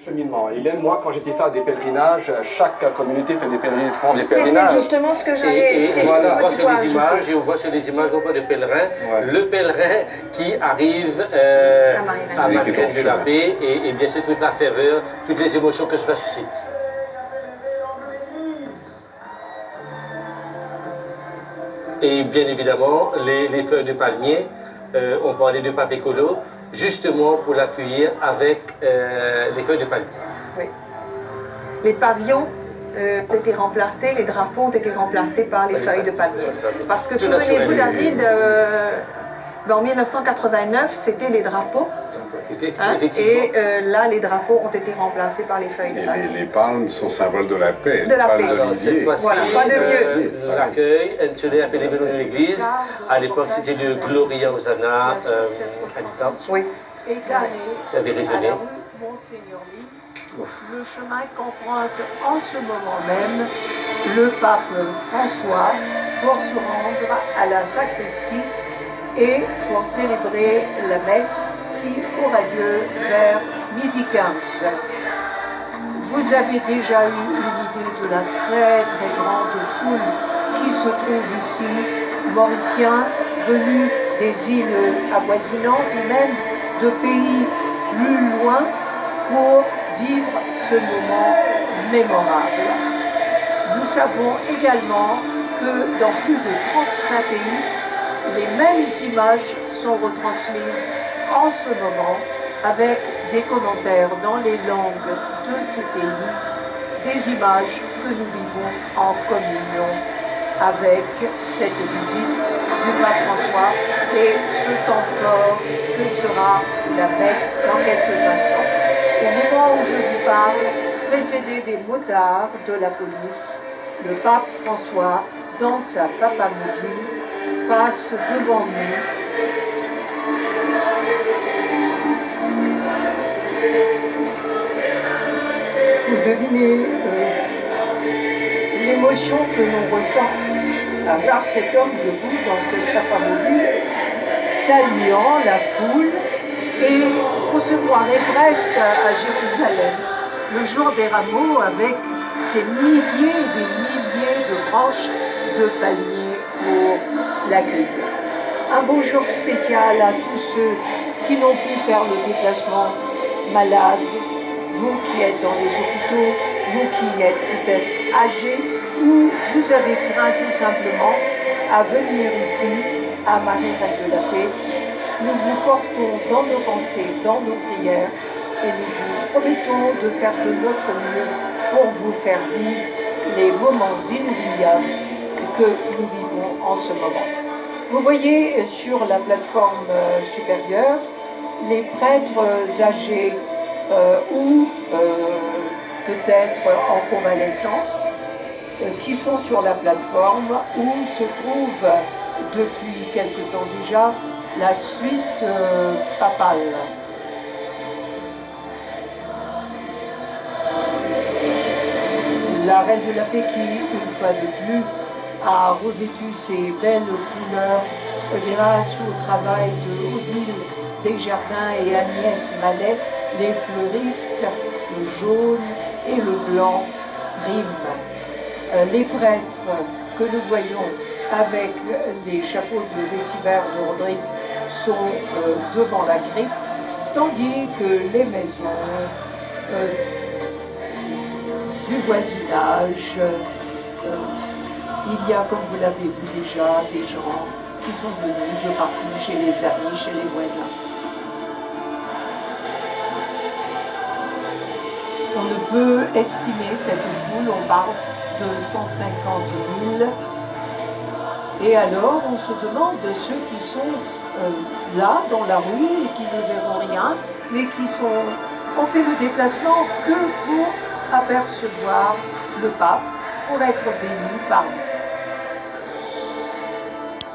Cheminement. Et même moi, quand j'étais faire des pèlerinages, chaque communauté fait des pèlerinages. C'est justement ce que j'allais. Et voilà, on voit sur les images, et on voit sur les images, on voit le pèlerin qui arrive à Madeleine de la Paix, et bien sûr toute la ferveur, toutes les émotions que cela suscite. Et bien évidemment, les feuilles de palmier, on parlait de pape écolo, justement pour l'accueillir avec les feuilles de palmier. Oui. Les pavillons ont été remplacés, les drapeaux ont été remplacés par les feuilles de palmier. Parce que souvenez-vous, David, en 1989, c'était les drapeaux. Et là, les drapeaux ont été remplacés par les feuilles de palmier. Les palmes sont symboles de la paix. De la paix. Cette fois-ci, voilà, pas de mieux. L'accueil, elle appelé les de l'église. À l'époque, c'était le Gloria Hosanna habitant. Oui. C'est un déraisonné. Le chemin qu'emprunte en ce moment même le pape François pour se rendre à la sacristie et pour célébrer la messe qui aura lieu vers 12h15. Vous avez déjà eu une idée de la très grande foule qui se trouve ici, Mauriciens venus des îles avoisinantes ou même de pays plus loin pour vivre ce moment mémorable. Nous savons également que dans plus de 35 pays, les mêmes images sont retransmises en ce moment avec des commentaires dans les langues de ces pays, des images que nous vivons en communion avec cette visite du pape François et ce temps fort que sera la messe dans quelques instants. Au moment où je vous parle, précédé des motards de la police, le pape François, dans sa papamobile, passe devant nous. Vous devinez l'émotion que l'on ressent à voir cet homme debout dans cette papamobile, saluant la foule, et on se croirait presque à Jérusalem, le jour des rameaux, avec ces milliers et des milliers de branches de palmiers pour l'accueillir. Un bonjour spécial à tous ceux qui n'ont pu faire le déplacement, malades, vous qui êtes dans les hôpitaux, vous qui êtes peut-être âgés, ou vous avez craint tout simplement à venir ici, à Marie-Reine de la Paix. Nous vous portons dans nos pensées, dans nos prières, et nous vous promettons de faire de notre mieux pour vous faire vivre les moments inoubliables que nous vivons en ce moment. Vous voyez sur la plateforme supérieure les prêtres âgés ou peut-être en convalescence qui sont sur la plateforme où se trouve depuis quelque temps déjà la suite papale. La Reine de la Paix qui, une fois de plus, a revêtu ses belles couleurs grâce au travail de Odile Desjardins et Agnès Mallet, les fleuristes, le jaune et le blanc riment. Les prêtres que nous voyons avec les chapeaux de vétiver de Rodrigue sont devant la crypte, tandis que les maisons du voisinage, il y a, comme vous l'avez vu déjà, des gens qui sont venus de partout, chez les amis, chez les voisins. On ne peut estimer cette foule, on parle de 150 000. Et alors, on se demande de ceux qui sont là, dans la rue, et qui ne verront rien, mais qui ont fait le déplacement que pour apercevoir le pape, pour être béni par lui.